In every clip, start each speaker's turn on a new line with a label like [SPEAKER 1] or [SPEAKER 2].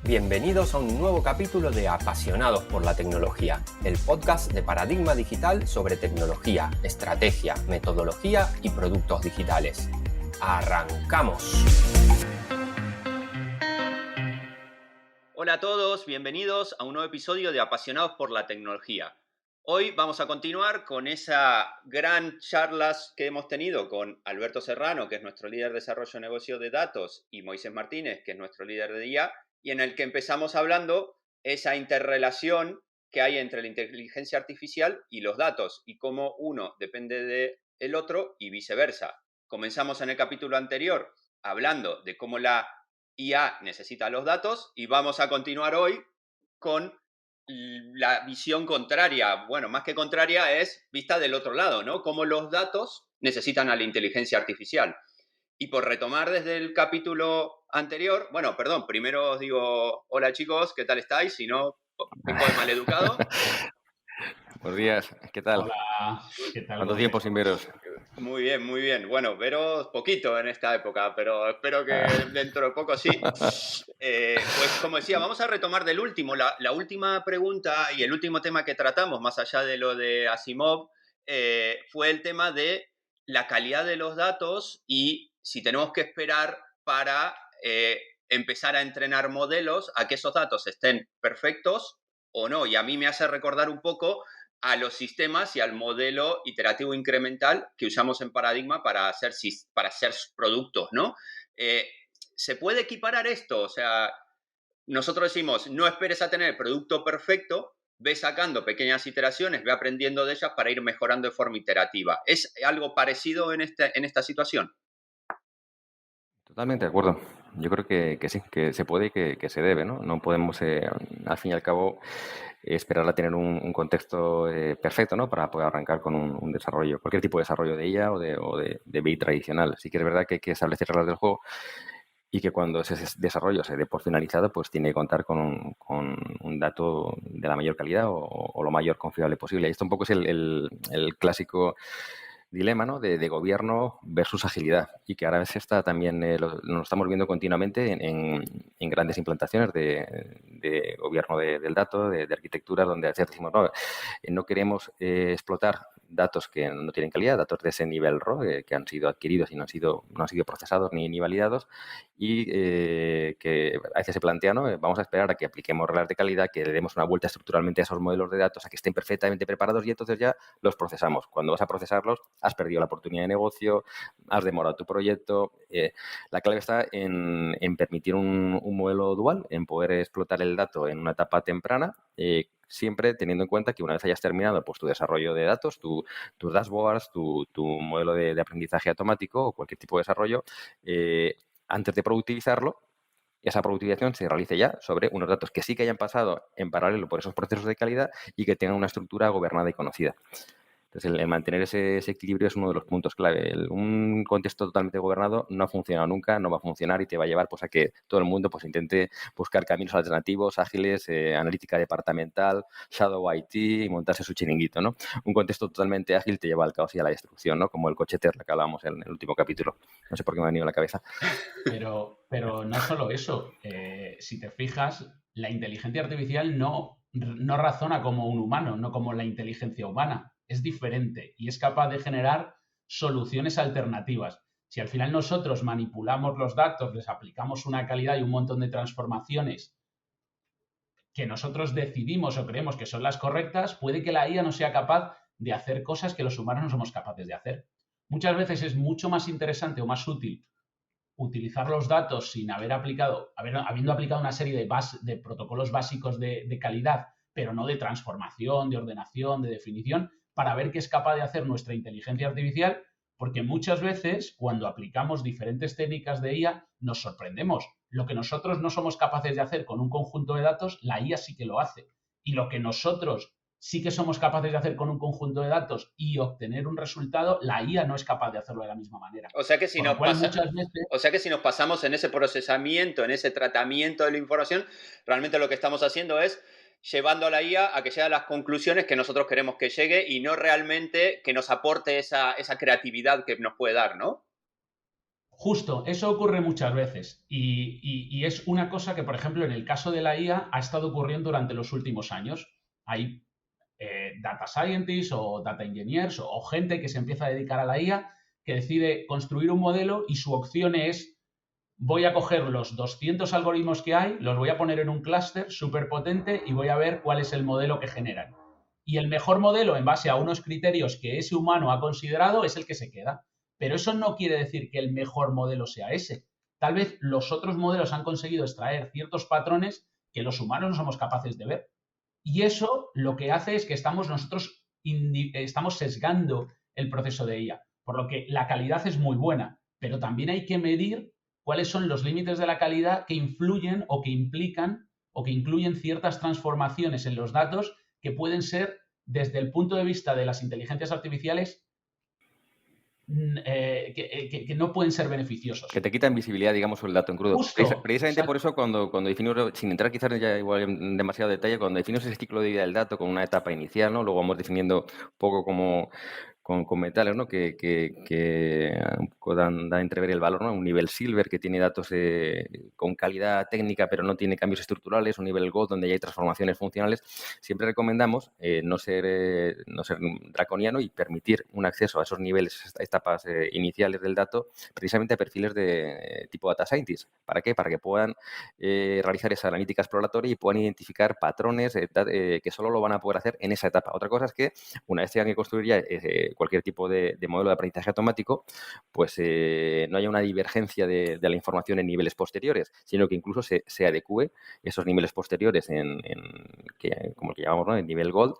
[SPEAKER 1] Bienvenidos a un nuevo capítulo de Apasionados por la Tecnología, el podcast de Paradigma Digital sobre tecnología, estrategia, metodología y productos digitales. ¡Arrancamos! Hola a todos, bienvenidos a un nuevo episodio de Apasionados por la Tecnología. Hoy vamos a continuar con esa gran charlas que hemos tenido con Alberto Serrano, que es nuestro líder de desarrollo de negocio de datos, y Moisés Martínez, que es nuestro líder de IA, y en el que empezamos hablando esa interrelación que hay entre la inteligencia artificial y los datos, y cómo uno depende del otro y viceversa. Comenzamos en el capítulo anterior hablando de cómo la IA necesita los datos, y vamos a continuar hoy con la visión contraria, bueno, más que contraria, es vista del otro lado, ¿no? Cómo los datos necesitan a la inteligencia artificial. Y por retomar desde el capítulo anterior, bueno, perdón, primero os digo, hola chicos, ¿qué tal estáis? Si no, peco de maleducado.
[SPEAKER 2] Buenos días, ¿qué tal?
[SPEAKER 3] Hola, ¿qué tal?
[SPEAKER 2] ¿Cuánto tiempo sin veros?
[SPEAKER 1] Muy bien, muy bien. Bueno, veros poquito en esta época, pero espero que dentro de poco sí. Pues como decía, vamos a retomar del último. La última pregunta y el último tema que tratamos, más allá de lo de Asimov, fue el tema de la calidad de los datos y si tenemos que esperar para empezar a entrenar modelos a que esos datos estén perfectos o no. Y a mí me hace recordar un poco a los sistemas y al modelo iterativo incremental que usamos en Paradigma para hacer productos, ¿no? ¿Se puede equiparar esto? O sea, nosotros decimos, no esperes a tener el producto perfecto, ve sacando pequeñas iteraciones, ve aprendiendo de ellas para ir mejorando de forma iterativa. ¿Es algo parecido en esta situación?
[SPEAKER 2] Totalmente de acuerdo. Yo creo que sí, que se puede y que se debe, ¿no? No podemos, al fin y al cabo, esperar a tener un contexto perfecto, ¿no? Para poder arrancar con un desarrollo, cualquier tipo de desarrollo de IA o de BI tradicional. Sí que es verdad que hay que establecer reglas del juego y que cuando ese desarrollo se dé por finalizado, pues tiene que contar con un dato de la mayor calidad o lo mayor confiable posible. Y esto un poco es el clásico dilema, ¿no? de gobierno versus agilidad y que ahora se está también, lo estamos viendo continuamente en grandes implantaciones de gobierno del dato, de arquitectura, donde a veces decimos, no queremos explotar datos que no tienen calidad, datos de ese nivel RAW, que han sido adquiridos y no han sido procesados ni validados y que a veces se plantea, ¿no? Vamos a esperar a que apliquemos reglas de calidad, que le demos una vuelta estructuralmente a esos modelos de datos, a que estén perfectamente preparados y entonces ya los procesamos. Cuando vas a procesarlos, has perdido la oportunidad de negocio, has demorado tu proyecto. La clave está en permitir un modelo dual, en poder explotar el dato en una etapa temprana, siempre teniendo en cuenta que una vez hayas terminado pues, tu desarrollo de datos, tus dashboards, tu modelo de aprendizaje automático o cualquier tipo de desarrollo, antes de productivizarlo, esa productivización se realice ya sobre unos datos que sí que hayan pasado en paralelo por esos procesos de calidad y que tengan una estructura gobernada y conocida. Entonces, el mantener ese equilibrio es uno de los puntos clave. Un contexto totalmente gobernado no ha funcionado nunca, no va a funcionar y te va a llevar pues, a que todo el mundo pues, intente buscar caminos alternativos, ágiles, analítica departamental, shadow IT y montarse su chiringuito, ¿no? Un contexto totalmente ágil te lleva al caos y a la destrucción, ¿no? Como el coche Tesla que hablábamos en el último capítulo. No sé por qué me ha venido a la cabeza.
[SPEAKER 3] Pero no solo eso. Si te fijas, la inteligencia artificial no razona como un humano, no como la inteligencia humana. Es diferente y es capaz de generar soluciones alternativas. Si al final nosotros manipulamos los datos, les aplicamos una calidad y un montón de transformaciones que nosotros decidimos o creemos que son las correctas, puede que la IA no sea capaz de hacer cosas que los humanos no somos capaces de hacer. Muchas veces es mucho más interesante o más útil utilizar los datos sin habiendo aplicado una serie de protocolos básicos de calidad, pero no de transformación, de ordenación, de definición, para ver qué es capaz de hacer nuestra inteligencia artificial, porque muchas veces cuando aplicamos diferentes técnicas de IA nos sorprendemos. Lo que nosotros no somos capaces de hacer con un conjunto de datos, la IA sí que lo hace. Y lo que nosotros sí que somos capaces de hacer con un conjunto de datos y obtener un resultado, la IA no es capaz de hacerlo de la misma manera.
[SPEAKER 1] O sea que si nos pasamos en ese procesamiento, en ese tratamiento de la información, realmente lo que estamos haciendo es llevando a la IA a que llegue a las conclusiones que nosotros queremos que llegue y no realmente que nos aporte esa creatividad que nos puede dar, ¿no?
[SPEAKER 3] Justo, eso ocurre muchas veces y es una cosa que, por ejemplo, en el caso de la IA ha estado ocurriendo durante los últimos años. Hay data scientists o data engineers o gente que se empieza a dedicar a la IA que decide construir un modelo y su opción es voy a coger los 200 algoritmos que hay, los voy a poner en un clúster súper potente y voy a ver cuál es el modelo que generan. Y el mejor modelo, en base a unos criterios que ese humano ha considerado, es el que se queda. Pero eso no quiere decir que el mejor modelo sea ese. Tal vez los otros modelos han conseguido extraer ciertos patrones que los humanos no somos capaces de ver. Y eso lo que hace es que estamos sesgando el proceso de IA. Por lo que la calidad es muy buena, pero también hay que medir cuáles son los límites de la calidad que influyen o que implican o que incluyen ciertas transformaciones en los datos que pueden ser, desde el punto de vista de las inteligencias artificiales, que no pueden ser beneficiosos.
[SPEAKER 2] Que te quitan visibilidad, digamos, sobre el dato en crudo.
[SPEAKER 3] Justo,
[SPEAKER 2] Precisamente por eso, cuando definimos, sin entrar quizás ya igual en demasiado detalle, cuando definimos ese ciclo de vida del dato con una etapa inicial, ¿no? Luego vamos definiendo un poco como con metales, ¿no? Que un poco dan a entrever el valor, ¿no? Un nivel silver que tiene datos con calidad técnica pero no tiene cambios estructurales, un nivel gold donde ya hay transformaciones funcionales. Siempre recomendamos no ser draconiano y permitir un acceso a esos niveles, etapas iniciales del dato, precisamente a perfiles de tipo data scientist. ¿Para qué? Para que puedan realizar esa analítica exploratoria y puedan identificar patrones que solo lo van a poder hacer en esa etapa. Otra cosa es que una vez tengan que construir ya cualquier tipo de modelo de aprendizaje automático, pues no haya una divergencia de la información en niveles posteriores, sino que incluso se adecue esos niveles posteriores como el que llamamos, ¿no? En nivel gold,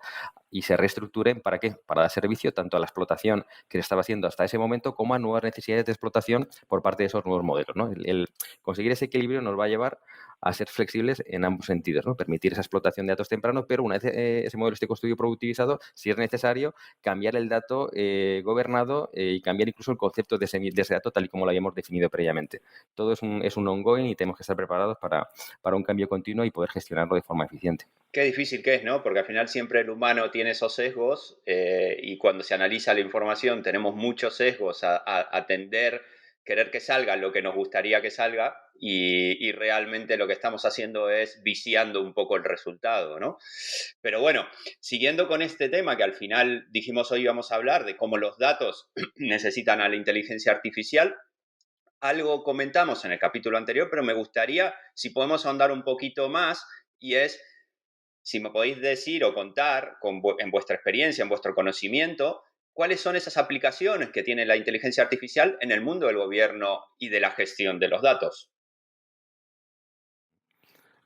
[SPEAKER 2] y se reestructuren. ¿Para qué? Para dar servicio tanto a la explotación que se estaba haciendo hasta ese momento como a nuevas necesidades de explotación por parte de esos nuevos modelos, ¿no? El conseguir ese equilibrio nos va a llevar a ser flexibles en ambos sentidos, ¿no? Permitir esa explotación de datos tempranos, pero una vez ese modelo esté construido y productivizado, si es necesario, cambiar el dato gobernado y cambiar incluso el concepto de ese dato tal y como lo habíamos definido previamente. Todo es un ongoing y tenemos que estar preparados para un cambio continuo y poder gestionarlo de forma eficiente.
[SPEAKER 1] Qué difícil que es, ¿no? Porque al final siempre el humano tiene esos sesgos y cuando se analiza la información tenemos muchos sesgos a tender, querer que salga lo que nos gustaría que salga y realmente lo que estamos haciendo es viciando un poco el resultado, ¿no? Pero bueno, siguiendo con este tema que al final dijimos hoy íbamos a hablar de cómo los datos necesitan a la inteligencia artificial, algo comentamos en el capítulo anterior, pero me gustaría si podemos ahondar un poquito más y es si me podéis decir o contar en vuestra experiencia, en vuestro conocimiento, cuáles son esas aplicaciones que tiene la inteligencia artificial en el mundo del gobierno y de la gestión de los datos.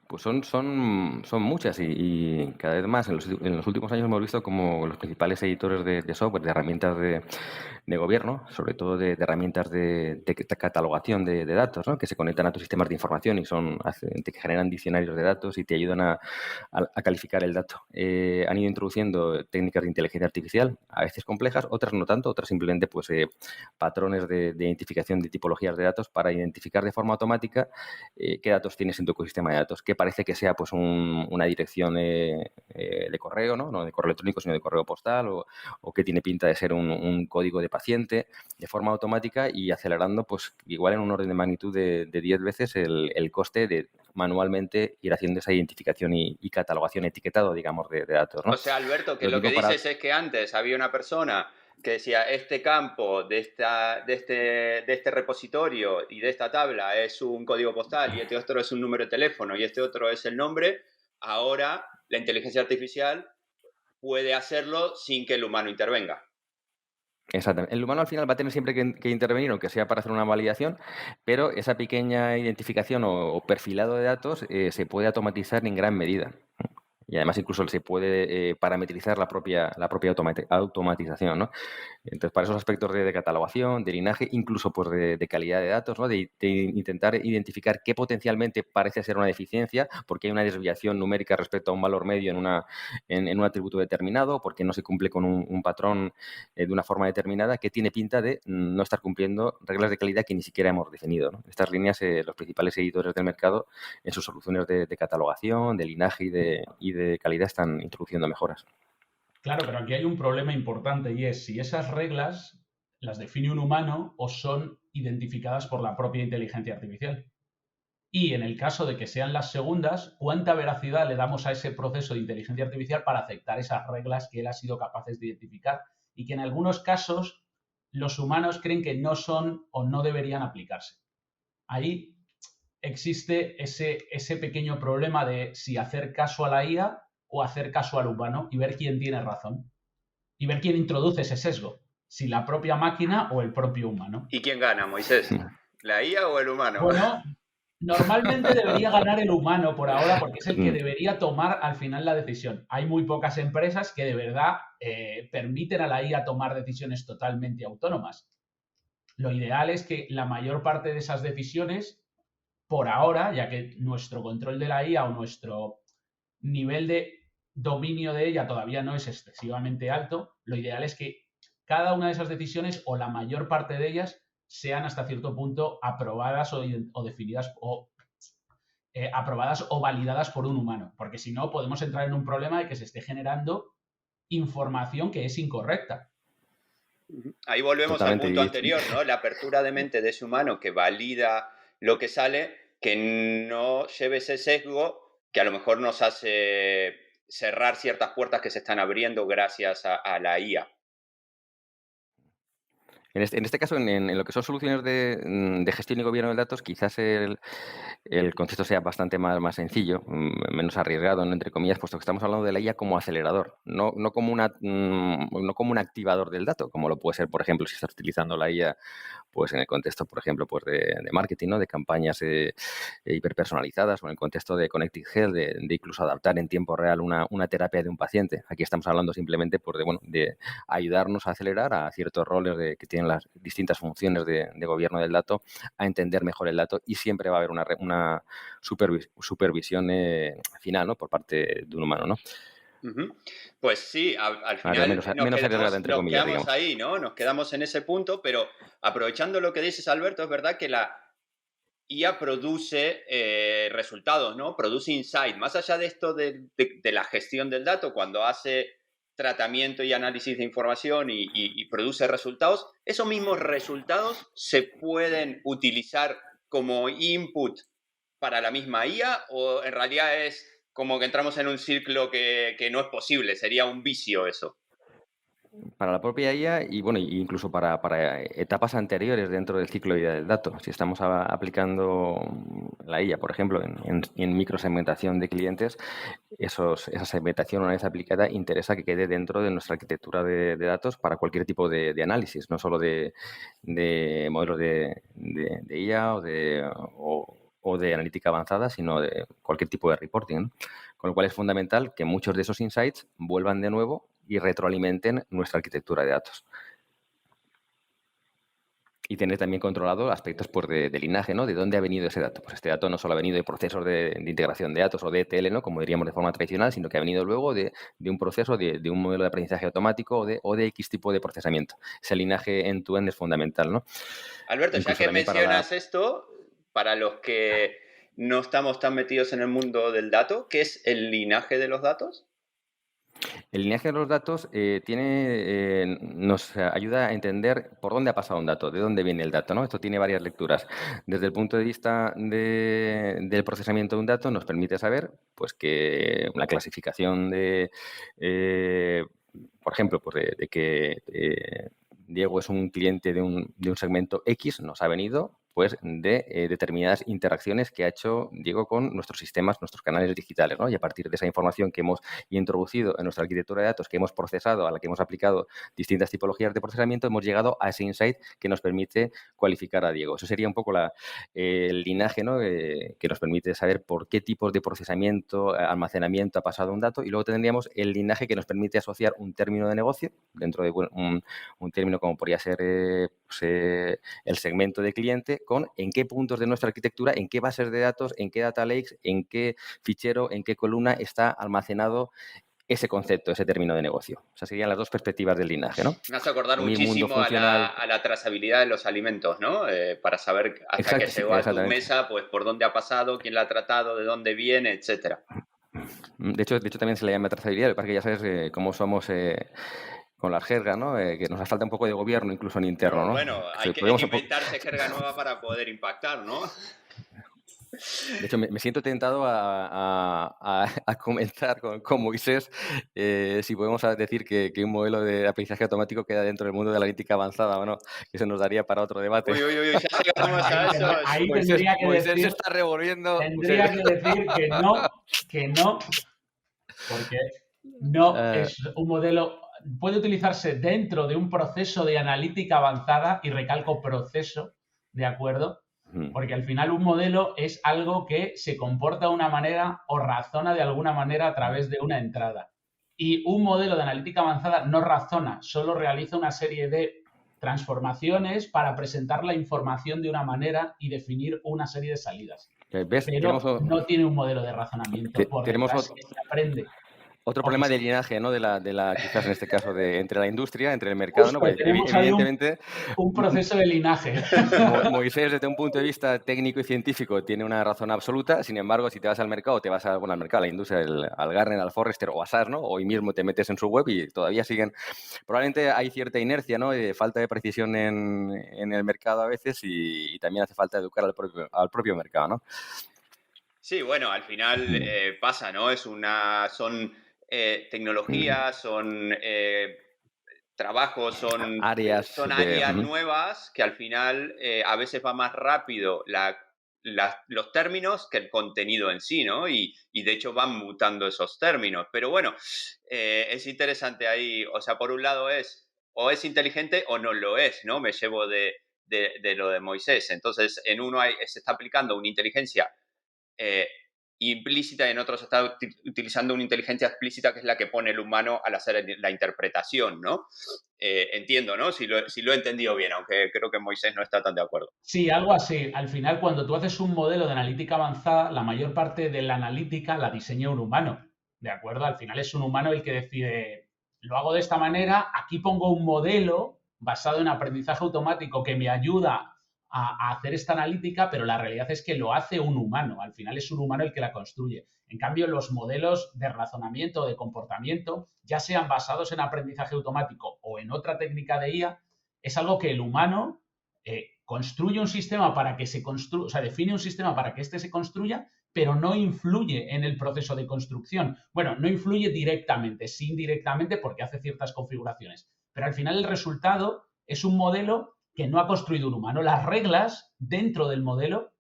[SPEAKER 2] Pues son muchas y cada vez más. En los últimos años hemos visto como los principales editores de software, de herramientas de gobierno, sobre todo de herramientas de catalogación de datos, ¿no? Que se conectan a tus sistemas de información y que generan diccionarios de datos y te ayudan a calificar el dato. Han ido introduciendo técnicas de inteligencia artificial, a veces complejas, otras no tanto, otras simplemente pues patrones de identificación de tipologías de datos para identificar de forma automática qué datos tienes en tu ecosistema de datos, que parece que sea pues una dirección de correo, ¿no? No de correo electrónico, sino de correo postal, o que tiene pinta de ser un código de paciente, de forma automática y acelerando pues igual en un orden de magnitud de 10 veces el coste de manualmente ir haciendo esa identificación y catalogación, etiquetado, digamos, de datos, ¿no?
[SPEAKER 1] O sea, Alberto, que lo que dices es que antes había una persona que decía, este campo de este repositorio y de esta tabla es un código postal y este otro es un número de teléfono y este otro es el nombre. Ahora la inteligencia artificial puede hacerlo sin que el humano intervenga.
[SPEAKER 2] Exactamente. El humano al final va a tener siempre que intervenir, aunque sea para hacer una validación, pero esa pequeña identificación o perfilado de datos se puede automatizar en gran medida. Y además incluso se puede parametrizar la propia automatización, ¿no? Entonces, para esos aspectos de catalogación, de linaje, incluso pues de calidad de datos, ¿no? De intentar identificar qué potencialmente parece ser una deficiencia, porque hay una desviación numérica respecto a un valor medio en un atributo determinado, porque no se cumple con un patrón de una forma determinada, que tiene pinta de no estar cumpliendo reglas de calidad que ni siquiera hemos definido, ¿no? Estas líneas, los principales editores del mercado, en sus soluciones de catalogación, de linaje y de calidad, están introduciendo mejoras.
[SPEAKER 3] Claro, pero aquí hay un problema importante y es si esas reglas las define un humano o son identificadas por la propia inteligencia artificial. Y en el caso de que sean las segundas, ¿cuánta veracidad le damos a ese proceso de inteligencia artificial para aceptar esas reglas que él ha sido capaces de identificar y que en algunos casos los humanos creen que no son o no deberían aplicarse? Ahí existe ese pequeño problema de si hacer caso a la IA o hacer caso al humano y ver quién tiene razón y ver quién introduce ese sesgo, si la propia máquina o el propio humano.
[SPEAKER 1] ¿Y quién gana, Moisés? ¿La IA o el humano?
[SPEAKER 3] Bueno, normalmente debería ganar el humano por ahora porque es el que debería tomar al final la decisión. Hay muy pocas empresas que de verdad permiten a la IA tomar decisiones totalmente autónomas. Lo ideal es que la mayor parte de esas decisiones, por ahora, ya que nuestro control de la IA o nuestro nivel de dominio de ella todavía no es excesivamente alto, lo ideal es que cada una de esas decisiones o la mayor parte de ellas sean hasta cierto punto aprobadas o definidas o aprobadas o validadas por un humano, porque si no podemos entrar en un problema de que se esté generando información que es incorrecta.
[SPEAKER 1] Ahí volvemos
[SPEAKER 2] Totalmente.
[SPEAKER 1] al punto anterior, ¿no? La apertura de mente de ese humano que valida lo que sale, que no lleve ese sesgo que a lo mejor nos hace cerrar ciertas puertas que se están abriendo gracias a la IA.
[SPEAKER 2] En este caso, en lo que son soluciones de gestión y gobierno de datos, quizás el concepto sea bastante más sencillo, menos arriesgado, ¿no? Entre comillas, puesto que estamos hablando de la IA como acelerador, no como un activador del dato, como lo puede ser, por ejemplo, si estás utilizando la IA pues en el contexto, por ejemplo, pues de marketing, ¿no? De campañas hiperpersonalizadas o en el contexto de Connected Health, de incluso adaptar en tiempo real una terapia de un paciente. Aquí estamos hablando simplemente pues, de ayudarnos a acelerar a ciertos roles que tienen las distintas funciones de gobierno del dato, a entender mejor el dato y siempre va a haber una supervisión final, ¿no? Por parte de un humano, ¿no?
[SPEAKER 1] Pues sí, al final
[SPEAKER 2] menos arriesgada, entre comillas,
[SPEAKER 1] quedamos
[SPEAKER 2] digamos.
[SPEAKER 1] ahí, ¿no? Nos quedamos en ese punto, pero aprovechando lo que dices, Alberto, es verdad que la IA produce resultados, ¿no? Produce insight. Más allá de esto de la gestión del dato, cuando hace tratamiento y análisis de información y produce resultados, esos mismos resultados se pueden utilizar como input para la misma IA o en realidad es como que entramos en un ciclo que no es posible, sería un vicio eso.
[SPEAKER 2] Para la propia IA y bueno, incluso para etapas anteriores dentro del ciclo de vida del dato. Si estamos aplicando la IA, por ejemplo, en microsegmentación de clientes, esa segmentación una vez aplicada interesa que quede dentro de nuestra arquitectura de datos para cualquier tipo de análisis, no solo de modelos de IA o de analítica avanzada, sino de cualquier tipo de reporting, ¿no? Con lo cual es fundamental que muchos de esos insights vuelvan de nuevo y retroalimenten nuestra arquitectura de datos. Y tener también controlado aspectos pues, de linaje, ¿no? De dónde ha venido ese dato. Pues este dato no solo ha venido de procesos de integración de datos o de ETL, ¿no? Como diríamos de forma tradicional, sino que ha venido luego de un proceso, de un modelo de aprendizaje automático o de X tipo de procesamiento. Ese linaje end-to-end es fundamental, ¿no?
[SPEAKER 1] Alberto, incluso ya que mencionas esto, para los que no estamos tan metidos en el mundo del dato, ¿qué es el linaje de los datos?
[SPEAKER 2] El linaje de los datos nos ayuda a entender por dónde ha pasado un dato, de dónde viene el dato, ¿no? Esto tiene varias lecturas. Desde el punto de vista del procesamiento de un dato nos permite saber pues, que una clasificación por ejemplo, pues de que Diego es un cliente de un segmento X, nos ha venido pues de determinadas interacciones que ha hecho Diego con nuestros sistemas, nuestros canales digitales, ¿no? Y a partir de esa información que hemos introducido en nuestra arquitectura de datos, que hemos procesado, a la que hemos aplicado distintas tipologías de procesamiento, hemos llegado a ese insight que nos permite cualificar a Diego. Eso sería un poco el linaje, ¿no? Que nos permite saber por qué tipos de procesamiento, almacenamiento ha pasado un dato, y luego tendríamos el linaje que nos permite asociar un término de negocio dentro de un término como podría ser el segmento de cliente, con en qué puntos de nuestra arquitectura, en qué bases de datos, en qué data lakes, en qué fichero, en qué columna está almacenado ese concepto, ese término de negocio. O sea, serían las dos perspectivas del linaje, ¿no?
[SPEAKER 1] Me hace acordar muchísimo a la trazabilidad de los alimentos, ¿no? Para saber hasta que llegó a tu mesa, pues por dónde ha pasado, quién la ha tratado, de dónde viene, etcétera.
[SPEAKER 2] De hecho también se le llama trazabilidad, lo que pasa es que ya sabes cómo somos con las jergas, ¿no? Que nos falta un poco de gobierno, incluso en interno, ¿no?
[SPEAKER 1] Bueno, hay que inventarse jerga nueva para poder impactar, ¿no?
[SPEAKER 2] De hecho, me siento tentado a comentar con Moisés si podemos decir que un modelo de aprendizaje automático queda dentro del mundo de la analítica avanzada o no, que eso nos daría para otro debate.
[SPEAKER 1] Uy, ya llegamos a eso.
[SPEAKER 3] Ahí
[SPEAKER 2] Moisés,
[SPEAKER 3] tendría que
[SPEAKER 2] Moisés
[SPEAKER 3] decir,
[SPEAKER 2] se está revolviendo.
[SPEAKER 3] tendría que decir que no, porque no es un modelo, puede utilizarse dentro de un proceso de analítica avanzada, y recalco proceso, ¿de acuerdo? Porque al final un modelo es algo que se comporta de una manera o razona de alguna manera a través de una entrada. Y un modelo de analítica avanzada no razona, solo realiza una serie de transformaciones para presentar la información de una manera y definir una serie de salidas.
[SPEAKER 2] ¿Ves?
[SPEAKER 3] Pero no tiene un modelo de razonamiento por detrás que se aprende.
[SPEAKER 2] Otro problema de linaje, ¿no? Quizás en este caso, entre la industria, entre el mercado, ¿no?
[SPEAKER 3] Pues
[SPEAKER 2] evidentemente,
[SPEAKER 3] un proceso de linaje.
[SPEAKER 2] Moisés, desde un punto de vista técnico y científico, tiene una razón absoluta. Sin embargo, si te vas al mercado, al mercado, a la industria, al Gartner, al Forrester o a SAS, ¿no? Hoy mismo te metes en su web y todavía siguen. Probablemente hay cierta inercia, ¿no? Falta de precisión en el mercado a veces y también hace falta educar al propio mercado, ¿no?
[SPEAKER 1] Sí, bueno, al final pasa, ¿no? Son tecnologías, son trabajos, son
[SPEAKER 2] áreas
[SPEAKER 1] nuevas que al final a veces va más rápido los términos que el contenido en sí, ¿no? Y de hecho van mutando esos términos. Pero bueno, es interesante ahí, o sea, por un lado o es inteligente o no lo es, ¿no? Me llevo de lo de Moisés. Entonces, en uno se está aplicando una inteligencia implícita y en otros está utilizando una inteligencia explícita que es la que pone el humano al hacer la interpretación, ¿no? Entiendo, ¿no? Si lo he entendido bien, aunque creo que Moisés no está tan de acuerdo.
[SPEAKER 3] Sí, algo así. Al final, cuando tú haces un modelo de analítica avanzada, la mayor parte de la analítica la diseña un humano, ¿de acuerdo? Al final es un humano el que decide, lo hago de esta manera, aquí pongo un modelo basado en aprendizaje automático que me ayuda a hacer esta analítica, pero la realidad es que lo hace un humano. Al final es un humano el que la construye. En cambio, los modelos de razonamiento o de comportamiento, ya sean basados en aprendizaje automático o en otra técnica de IA, es algo que el humano construye un sistema para que se construya, o sea, define un sistema para que éste se construya, pero no influye en el proceso de construcción. Bueno, no influye directamente, sí indirectamente porque hace ciertas configuraciones. Pero al final el resultado es un modelo que no ha construido un humano. Las reglas dentro del modelo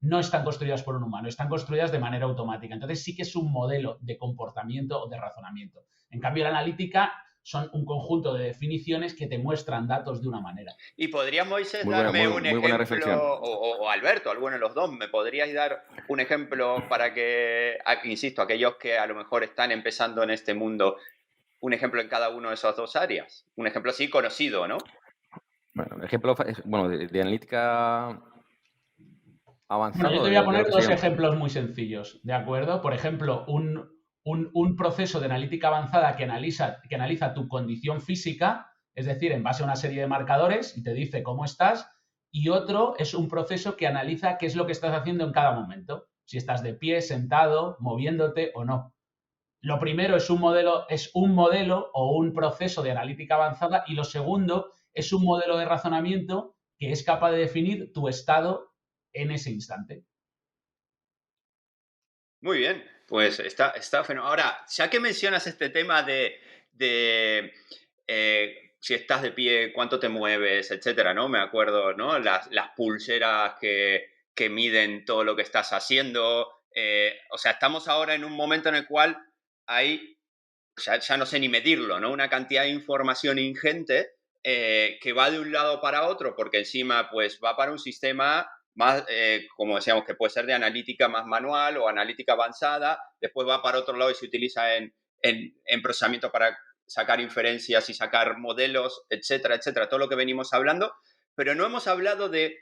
[SPEAKER 3] no están construidas por un humano, están construidas de manera automática. Entonces sí que es un modelo de comportamiento o de razonamiento. En cambio, la analítica son un conjunto de definiciones que te muestran datos de una manera.
[SPEAKER 1] ¿Y podrías, Moisés, darme un ejemplo, o Alberto, alguno de los dos, me podríais dar un ejemplo para que, insisto, aquellos que a lo mejor están empezando en este mundo, un ejemplo en cada una de esas dos áreas? Un ejemplo así conocido, ¿no?
[SPEAKER 2] Bueno, ejemplo, de analítica avanzado.
[SPEAKER 3] Bueno, yo te voy a poner dos ejemplos muy sencillos, ¿de acuerdo? Por ejemplo, un proceso de analítica avanzada que analiza tu condición física, es decir, en base a una serie de marcadores y te dice cómo estás, y otro es un proceso que analiza qué es lo que estás haciendo en cada momento, si estás de pie, sentado, moviéndote o no. Lo primero es un modelo o un proceso de analítica avanzada, y lo segundo es un modelo de razonamiento que es capaz de definir tu estado en ese instante.
[SPEAKER 1] Muy bien, pues está fenomenal. Ahora, ya que mencionas este tema de si estás de pie, cuánto te mueves, etcétera, ¿no? Me acuerdo, ¿no? Las pulseras que miden todo lo que estás haciendo. O sea, estamos ahora en un momento en el cual hay, ya no sé ni medirlo, ¿no? Una cantidad de información ingente que va de un lado para otro, porque encima, pues, va para un sistema más, como decíamos, que puede ser de analítica más manual o analítica avanzada, después va para otro lado y se utiliza en procesamiento para sacar inferencias y sacar modelos, etcétera, etcétera, todo lo que venimos hablando, pero no hemos hablado de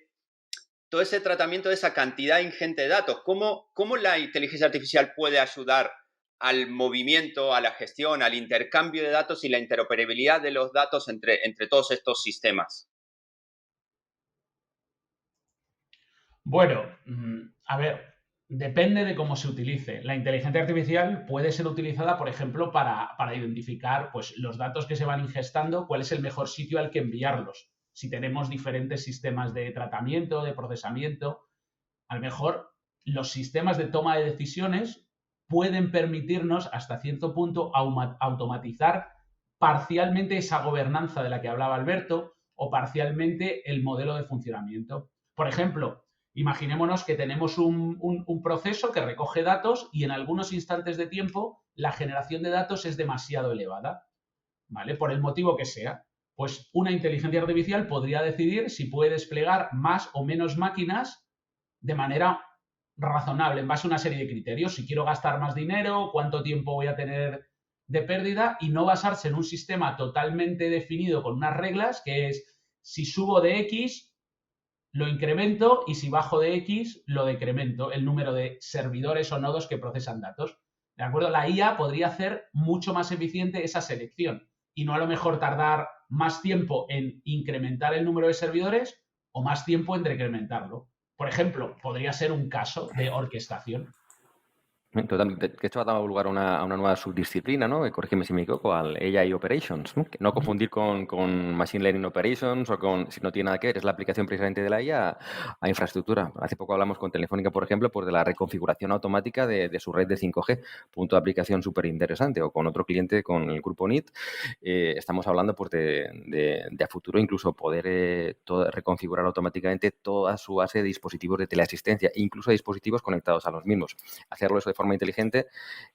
[SPEAKER 1] todo ese tratamiento de esa cantidad ingente de datos. ¿Cómo la inteligencia artificial puede ayudar al movimiento, a la gestión, al intercambio de datos y la interoperabilidad de los datos entre todos estos sistemas?
[SPEAKER 3] Bueno, a ver, Depende de cómo se utilice. La inteligencia artificial puede ser utilizada, por ejemplo, para identificar pues, los datos que se van ingestando, cuál es el mejor sitio al que enviarlos. Si tenemos diferentes sistemas de tratamiento, de procesamiento, a lo mejor los sistemas de toma de decisiones pueden permitirnos hasta cierto punto automatizar parcialmente esa gobernanza de la que hablaba Alberto o parcialmente el modelo de funcionamiento. Por ejemplo, imaginémonos que tenemos un proceso que recoge datos y en algunos instantes de tiempo la generación de datos es demasiado elevada, ¿vale? Por el motivo que sea. Pues una inteligencia artificial podría decidir si puede desplegar más o menos máquinas de manera razonable, en base a una serie de criterios. Si quiero gastar más dinero, cuánto tiempo voy a tener de pérdida, y no basarse en un sistema totalmente definido con unas reglas, que es si subo de X, lo incremento, y si bajo de X, lo decremento, el número de servidores o nodos que procesan datos. ¿De acuerdo? La IA podría hacer mucho más eficiente esa selección y no a lo mejor tardar más tiempo en incrementar el número de servidores o más tiempo en decrementarlo. Por ejemplo, podría ser un caso de orquestación.
[SPEAKER 2] Totalmente. Que esto ha dado lugar a una nueva subdisciplina, ¿no? Corrígeme si me equivoco, al AI Operations, ¿no? Que no confundir con Machine Learning Operations o con, si no tiene nada que ver, es la aplicación precisamente de la IA a infraestructura. Hace poco hablamos con Telefónica, por ejemplo, pues de la reconfiguración automática de su red de 5G, punto de aplicación súper interesante, o con otro cliente, con el grupo NIT, estamos hablando pues de a futuro incluso poder reconfigurar automáticamente toda su base de dispositivos de teleasistencia, incluso dispositivos conectados a los mismos. Hacerlo eso de forma inteligente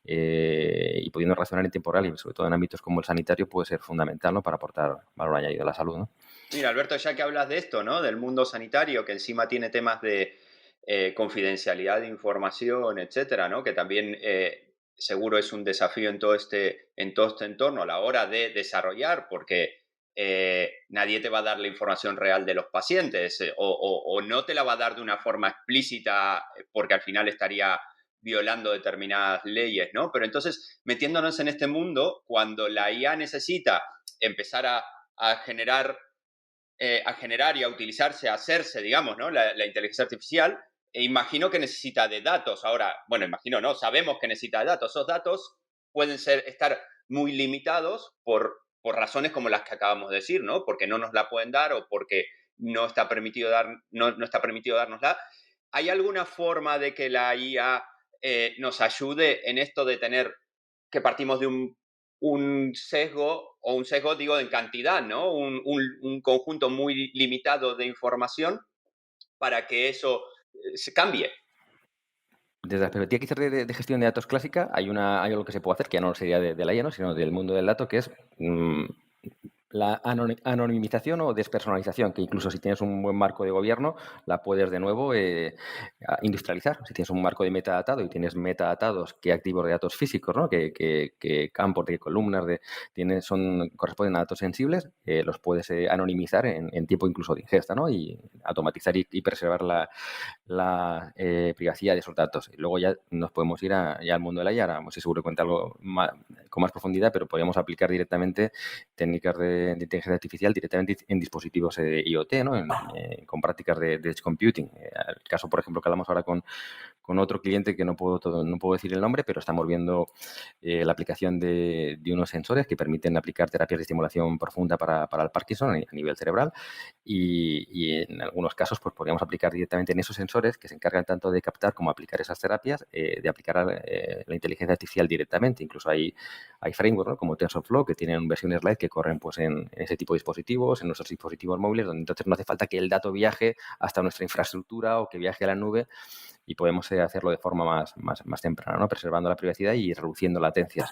[SPEAKER 2] y pudiendo razonar en tiempo real, y sobre todo en ámbitos como el sanitario, puede ser fundamental, ¿no? Para aportar valor añadido a la salud, ¿no?
[SPEAKER 1] Mira, Alberto, ya que hablas de esto, ¿no? Del mundo sanitario, que encima tiene temas de confidencialidad de información, etcétera, ¿no? Que también seguro es un desafío en todo este entorno a la hora de desarrollar, porque nadie te va a dar la información real de los pacientes o no te la va a dar de una forma explícita porque al final estaría violando determinadas leyes, ¿no? Pero entonces, metiéndonos en este mundo, cuando la IA necesita empezar a generar y a utilizarse, a hacerse, digamos, ¿no? La inteligencia artificial, imagino que necesita de datos. Ahora, bueno, imagino, no, sabemos que necesita de datos. Esos datos pueden estar muy limitados por razones como las que acabamos de decir, ¿no? Porque no nos la pueden dar o porque no está permitido, no está permitido dárnosla. ¿Hay alguna forma de que la IA nos ayude en esto de tener que partimos de un sesgo, o un sesgo, digo, en cantidad, ¿no? Un conjunto muy limitado de información para que eso se cambie?
[SPEAKER 2] Desde la perspectiva quizás de gestión de datos clásica, hay algo que se puede hacer, que ya no sería de la IA, ¿no? Sino del mundo del dato, que es la anonimización o despersonalización, que incluso si tienes un buen marco de gobierno, la puedes de nuevo industrializar. Si tienes un marco de metadatado y tienes metadatados, qué activos de datos físicos, ¿no? qué campos, de columnas corresponden a datos sensibles, los puedes anonimizar en tiempo incluso de ingesta, ¿no? Y automatizar y preservar la privacidad de esos datos. Y luego ya nos podemos ir ya al mundo de la IA. Ahora, estoy seguro que cuenta algo con más profundidad, pero podríamos aplicar directamente técnicas de inteligencia artificial directamente en dispositivos IoT, ¿no? Con prácticas de edge computing. El caso, por ejemplo, que hablamos ahora con otro cliente que no puedo decir el nombre, pero estamos viendo la aplicación de unos sensores que permiten aplicar terapias de estimulación profunda para el Parkinson a nivel cerebral, y en algunos casos pues podríamos aplicar directamente en esos sensores que se encargan tanto de captar como aplicar esas terapias, de aplicar la inteligencia artificial directamente. Incluso hay frameworks, ¿no? Como TensorFlow, que tienen versiones light que corren pues en ese tipo de dispositivos, en nuestros dispositivos móviles, donde entonces no hace falta que el dato viaje hasta nuestra infraestructura o que viaje a la nube, y podemos hacerlo de forma más temprana, ¿no? Preservando la privacidad y reduciendo latencias.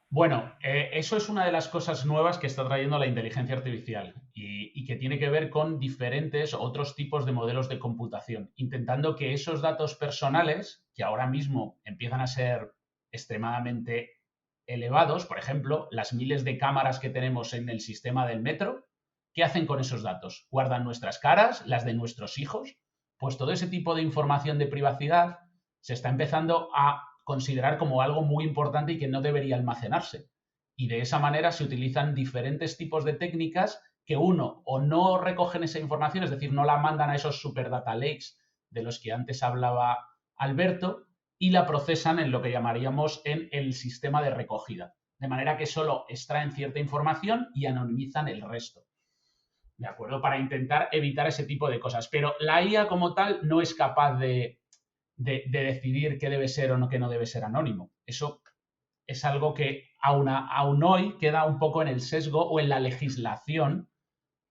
[SPEAKER 3] Bueno, eso es una de las cosas nuevas que está trayendo la inteligencia artificial y que tiene que ver con diferentes otros tipos de modelos de computación, intentando que esos datos personales, que ahora mismo empiezan a ser extremadamente elevados, por ejemplo, las miles de cámaras que tenemos en el sistema del metro, ¿qué hacen con esos datos? ¿Guardan nuestras caras, las de nuestros hijos? Pues todo ese tipo de información de privacidad se está empezando a considerar como algo muy importante y que no debería almacenarse. Y de esa manera se utilizan diferentes tipos de técnicas que uno, o no recogen esa información, es decir, no la mandan a esos super data lakes de los que antes hablaba Alberto, y la procesan en lo que llamaríamos en el sistema de recogida. De manera que solo extraen cierta información y anonimizan el resto. ¿De acuerdo? Para intentar evitar ese tipo de cosas. Pero la IA como tal no es capaz de decidir qué debe ser o no, qué no debe ser anónimo. Eso es algo que aún hoy queda un poco en el sesgo o en la legislación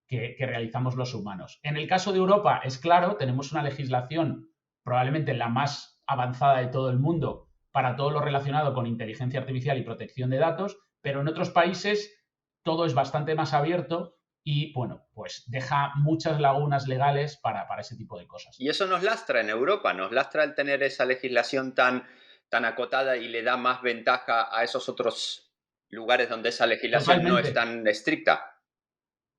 [SPEAKER 3] que realizamos los humanos. En el caso de Europa, es claro, tenemos una legislación probablemente la más avanzada de todo el mundo para todo lo relacionado con inteligencia artificial y protección de datos, pero en otros países todo es bastante más abierto y, bueno, pues deja muchas lagunas legales para ese tipo de cosas.
[SPEAKER 1] Y eso nos lastra en Europa, nos lastra el tener esa legislación tan acotada y le da más ventaja a esos otros lugares donde esa legislación no es tan estricta.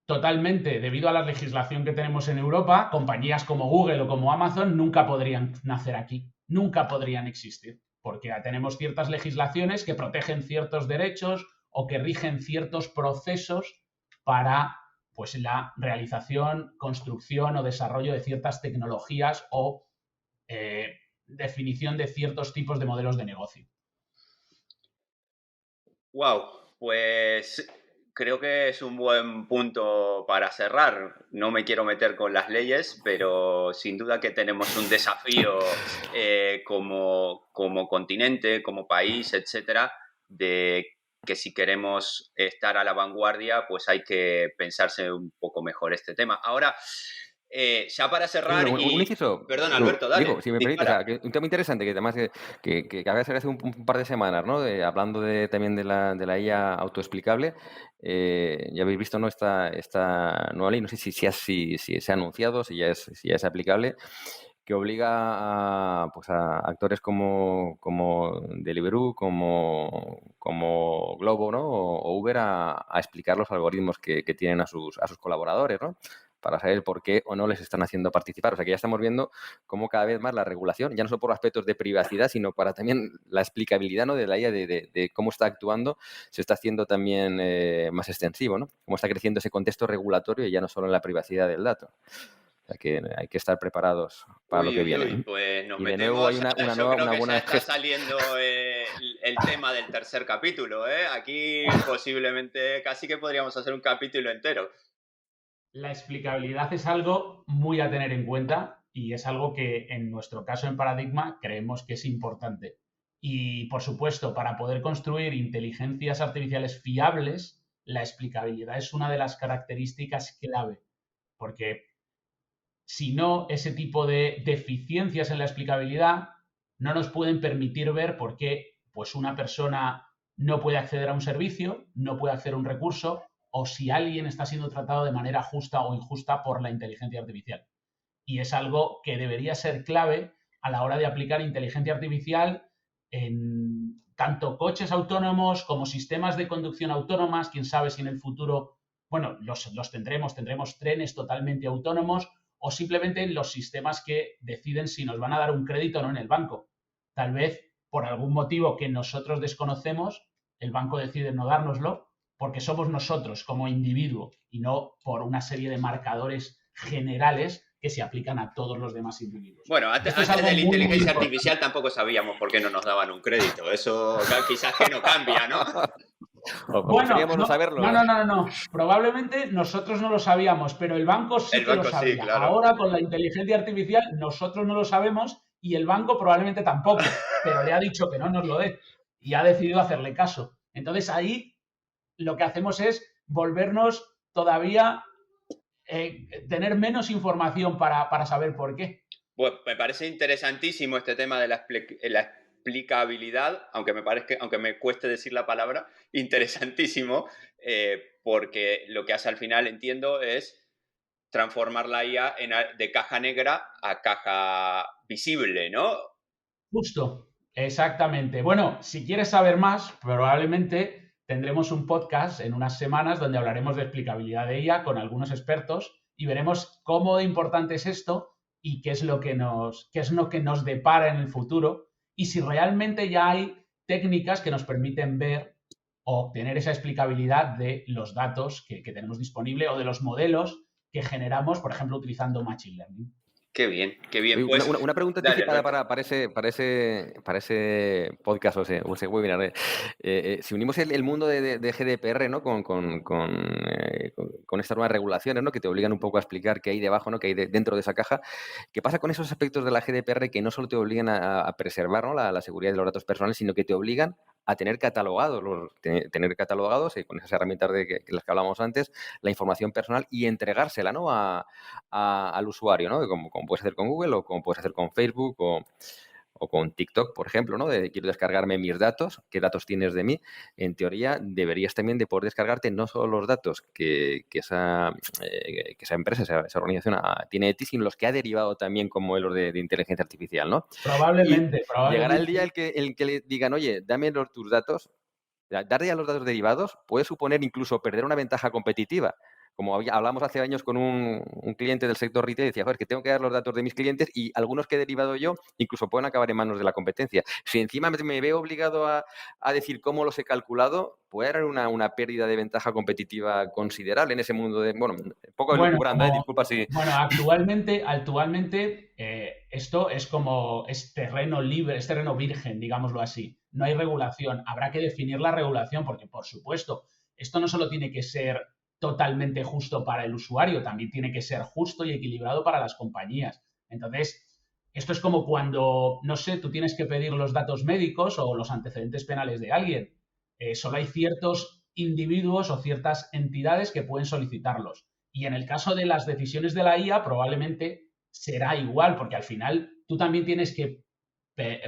[SPEAKER 3] Totalmente. Debido a la legislación que tenemos en Europa, compañías como Google o como Amazon nunca podrían nacer aquí, nunca podrían existir, porque tenemos ciertas legislaciones que protegen ciertos derechos o que rigen ciertos procesos para pues, la realización, construcción o desarrollo de ciertas tecnologías o definición de ciertos tipos de modelos de negocio.
[SPEAKER 1] Wow, pues creo que es un buen punto para cerrar. No me quiero meter con las leyes, pero sin duda que tenemos un desafío como continente, como país, etcétera, de que si queremos estar a la vanguardia, pues hay que pensarse un poco mejor este tema. Ahora, ya para cerrar
[SPEAKER 2] un inciso,
[SPEAKER 1] Perdón, Alberto, dale.
[SPEAKER 2] Digo, si me permites, un tema interesante que además que acaba de ser hace un par de semanas, ¿no? Hablando también de la IA autoexplicable, ya habéis visto, ¿no? Esta nueva ley, no sé si se ha anunciado, si ya es aplicable, que obliga a actores como Deliveroo, como Globo, ¿no? O Uber a explicar los algoritmos que tienen a sus colaboradores, ¿no? Para saber por qué o no les están haciendo participar. O sea que ya estamos viendo cómo cada vez más la regulación, ya no solo por aspectos de privacidad, sino para también la explicabilidad, ¿no? De la IA, de cómo está actuando, se está haciendo también más extensivo, ¿no? Cómo está creciendo ese contexto regulatorio y ya no solo en la privacidad del dato. O sea que hay que estar preparados para lo que viene.
[SPEAKER 1] Pues nos
[SPEAKER 2] y de
[SPEAKER 1] metemos,
[SPEAKER 2] nuevo hay una buena
[SPEAKER 1] está saliendo el tema del tercer capítulo, ¿eh? Aquí posiblemente casi que podríamos hacer un capítulo entero.
[SPEAKER 3] La explicabilidad es algo muy a tener en cuenta y es algo que en nuestro caso en Paradigma creemos que es importante. Y por supuesto, para poder construir inteligencias artificiales fiables, la explicabilidad es una de las características clave, porque si no, ese tipo de deficiencias en la explicabilidad no nos pueden permitir ver por qué pues, una persona no puede acceder a un servicio, no puede acceder a un recurso, o si alguien está siendo tratado de manera justa o injusta por la inteligencia artificial. Y es algo que debería ser clave a la hora de aplicar inteligencia artificial en tanto coches autónomos como sistemas de conducción autónomas. Quién sabe si en el futuro, bueno, los tendremos trenes totalmente autónomos, o simplemente en los sistemas que deciden si nos van a dar un crédito o no en el banco. Tal vez por algún motivo que nosotros desconocemos, el banco decide no dárnoslo porque somos nosotros como individuo y no por una serie de marcadores generales que se aplican a todos los demás individuos.
[SPEAKER 1] Bueno, antes de la inteligencia artificial tampoco sabíamos por qué no nos daban un crédito. Eso quizás que no cambia, ¿no?
[SPEAKER 3] Bueno, no saberlo. No. Probablemente nosotros no lo sabíamos, pero el banco sí que lo sabía. Sí, claro. Ahora, con la inteligencia artificial, nosotros no lo sabemos y el banco probablemente tampoco, pero le ha dicho que no nos lo dé y ha decidido hacerle caso. Entonces, ahí lo que hacemos es volvernos todavía, tener menos información para saber por qué.
[SPEAKER 1] Bueno, me parece interesantísimo este tema de la explicabilidad, aunque me cueste decir la palabra, interesantísimo, porque lo que hace al final, entiendo, es transformar la IA de caja negra a caja visible, ¿no?
[SPEAKER 3] Justo, exactamente. Bueno, si quieres saber más, probablemente tendremos un podcast en unas semanas donde hablaremos de explicabilidad de IA con algunos expertos y veremos cómo de importante es esto y qué es lo que nos depara en el futuro, y si realmente ya hay técnicas que nos permiten ver o obtener esa explicabilidad de los datos que tenemos disponible o de los modelos que generamos, por ejemplo, utilizando Machine Learning.
[SPEAKER 1] Qué bien, qué bien.
[SPEAKER 2] Oye,
[SPEAKER 1] Pues,
[SPEAKER 2] una pregunta
[SPEAKER 1] dale,
[SPEAKER 2] anticipada
[SPEAKER 1] Alberto.
[SPEAKER 2] para ese podcast o ese webinar. Si unimos el mundo de GDPR, ¿no? Con estas nuevas regulaciones, ¿no? Que te obligan un poco a explicar qué hay debajo, ¿no? Qué hay dentro de esa caja. ¿Qué pasa con esos aspectos de la GDPR que no solo te obligan a preservar, ¿no? la seguridad de los datos personales, sino que te obligan a tener catalogados, con esas herramientas de las que hablábamos antes, la información personal y entregársela, ¿no? Al usuario, ¿no? Como puedes hacer con Google o como puedes hacer con Facebook o con TikTok, por ejemplo, ¿no? De quiero descargarme mis datos, qué datos tienes de mí. En teoría, deberías también de poder descargarte no solo los datos que esa empresa, esa organización tiene de ti, sino los que ha derivado también con modelos de inteligencia artificial, ¿no?
[SPEAKER 3] Probablemente.
[SPEAKER 2] Llegará el día el que le digan, oye, dame tus datos. Darle a los datos derivados puede suponer incluso perder una ventaja competitiva. Como hablamos hace años con un cliente del sector retail, decía, joder, que tengo que dar los datos de mis clientes y algunos que he derivado yo incluso pueden acabar en manos de la competencia. Si encima me veo obligado a decir cómo los he calculado, puede haber una pérdida de ventaja competitiva considerable en ese mundo de... Bueno, un poco elucubrando, disculpa si...
[SPEAKER 3] Bueno, actualmente esto es terreno libre, es terreno virgen, digámoslo así. No hay regulación. Habrá que definir la regulación porque, por supuesto, esto no solo tiene que ser totalmente justo para el usuario, también tiene que ser justo y equilibrado para las compañías. Entonces, esto es como cuando, no sé, tú tienes que pedir los datos médicos o los antecedentes penales de alguien. Solo hay ciertos individuos o ciertas entidades que pueden solicitarlos. Y en el caso de las decisiones de la IA, probablemente será igual, porque al final tú también tienes que,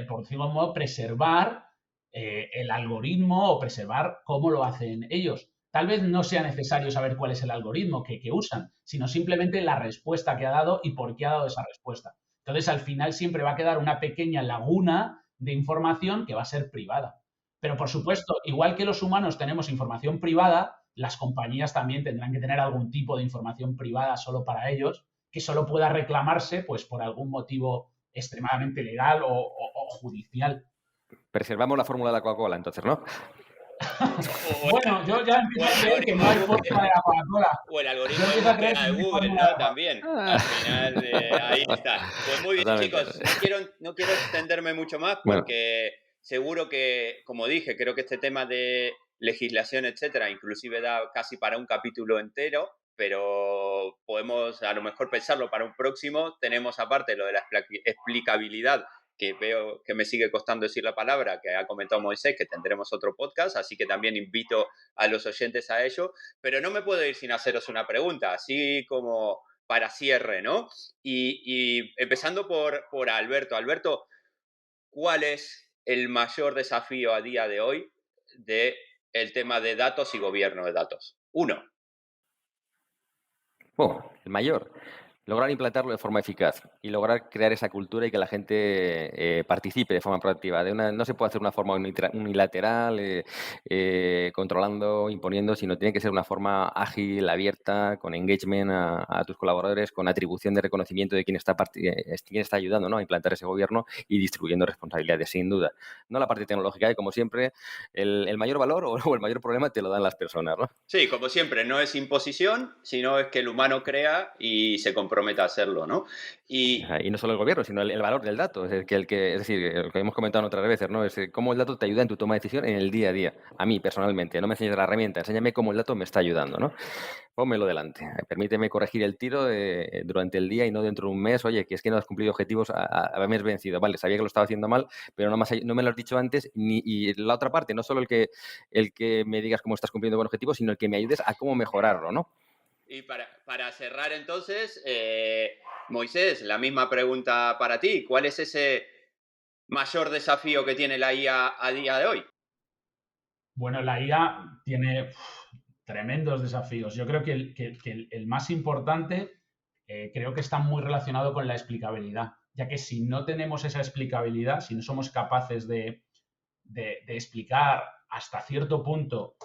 [SPEAKER 3] por decirlo de un modo, preservar el algoritmo o preservar cómo lo hacen ellos. Tal vez no sea necesario saber cuál es el algoritmo que usan, sino simplemente la respuesta que ha dado y por qué ha dado esa respuesta. Entonces, al final siempre va a quedar una pequeña laguna de información que va a ser privada. Pero, por supuesto, igual que los humanos tenemos información privada, las compañías también tendrán que tener algún tipo de información privada solo para ellos, que solo pueda reclamarse pues, por algún motivo extremadamente legal o judicial.
[SPEAKER 2] Preservamos la fórmula de la Coca-Cola, entonces, ¿no?
[SPEAKER 3] Bueno, yo ya empiezo a creer que no hay fórmula de la Coca-Cola.
[SPEAKER 1] O el algoritmo de búsqueda de Google, ¿no? También. Al final, ahí está. Pues muy bien,
[SPEAKER 2] Totalmente.
[SPEAKER 1] chicos. No quiero extenderme mucho más porque seguro que, como dije, creo que este tema de legislación, etcétera, inclusive da casi para un capítulo entero, pero podemos a lo mejor pensarlo para un próximo. Tenemos aparte lo de la explicabilidad, que veo que me sigue costando decir la palabra, que ha comentado Moisés, que tendremos otro podcast, así que también invito a los oyentes a ello, pero no me puedo ir sin haceros una pregunta, así como para cierre, ¿no? Y empezando por Alberto. Alberto, ¿cuál es el mayor desafío a día de hoy del tema de datos y gobierno de datos? Uno.
[SPEAKER 2] El mayor. Lograr implantarlo de forma eficaz y lograr crear esa cultura y que la gente participe de forma proactiva. No se puede hacer de una forma unilateral, controlando, imponiendo, sino tiene que ser una forma ágil, abierta, con engagement a tus colaboradores, con atribución de reconocimiento de quién está ayudando, ¿no? A implantar ese gobierno y distribuyendo responsabilidades, sin duda. No la parte tecnológica, y como siempre, el mayor valor o el mayor problema te lo dan las personas, ¿no?
[SPEAKER 1] Sí, como siempre, no es imposición, sino es que el humano crea y se compromete a hacerlo, ¿no?
[SPEAKER 2] Y no solo el gobierno, sino el valor del dato. Es decir, lo que hemos comentado otras veces, ¿no? Es cómo el dato te ayuda en tu toma de decisión en el día a día. A mí, personalmente, no me enseñes la herramienta, enséñame cómo el dato me está ayudando, ¿no? Pónmelo delante. Permíteme corregir el tiro durante el día y no dentro de un mes. Oye, que es que no has cumplido objetivos, a mes vencido. Vale, sabía que lo estaba haciendo mal, pero no me lo has dicho antes. Y la otra parte, no solo el que me digas cómo estás cumpliendo con objetivos, sino el que me ayudes a cómo mejorarlo, ¿no?
[SPEAKER 1] Y para cerrar entonces, Moisés, la misma pregunta para ti. ¿Cuál es ese mayor desafío que tiene la IA a día de hoy?
[SPEAKER 3] Bueno, la IA tiene tremendos desafíos. Yo creo que el más importante creo que está muy relacionado con la explicabilidad, ya que si no tenemos esa explicabilidad, si no somos capaces de explicar hasta cierto punto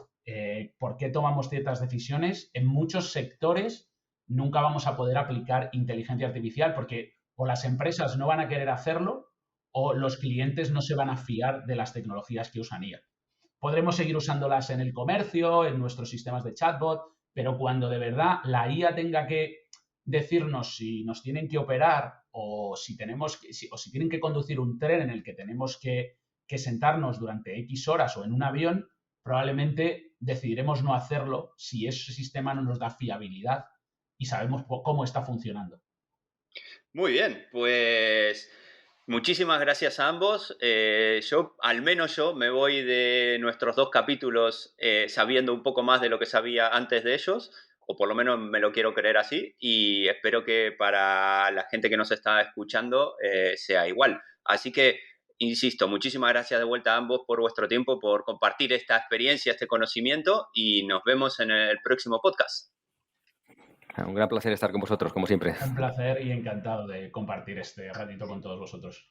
[SPEAKER 3] por qué tomamos ciertas decisiones, en muchos sectores nunca vamos a poder aplicar inteligencia artificial porque o las empresas no van a querer hacerlo o los clientes no se van a fiar de las tecnologías que usan IA. Podremos seguir usándolas en el comercio, en nuestros sistemas de chatbot, pero cuando de verdad la IA tenga que decirnos si nos tienen que operar o si tienen que conducir un tren en el que tenemos que sentarnos durante X horas o en un avión, probablemente decidiremos no hacerlo si ese sistema no nos da fiabilidad y sabemos cómo está funcionando.
[SPEAKER 1] Muy bien, pues muchísimas gracias a ambos. Al menos yo me voy de nuestros 2 capítulos sabiendo un poco más de lo que sabía antes de ellos, o por lo menos me lo quiero creer así, y espero que para la gente que nos está escuchando sea igual. Así que, insisto, muchísimas gracias de vuelta a ambos por vuestro tiempo, por compartir esta experiencia, este conocimiento, y nos vemos en el próximo podcast.
[SPEAKER 2] Un gran placer estar con vosotros, como siempre.
[SPEAKER 3] Un placer y encantado de compartir este ratito con todos vosotros.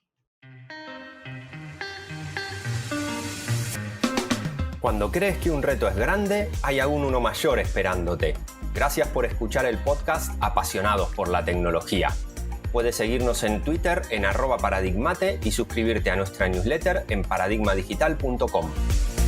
[SPEAKER 4] Cuando crees que un reto es grande, hay aún uno mayor esperándote. Gracias por escuchar el podcast Apasionados por la Tecnología. Puedes seguirnos en Twitter en @paradigmate y suscribirte a nuestra newsletter en paradigmadigital.com.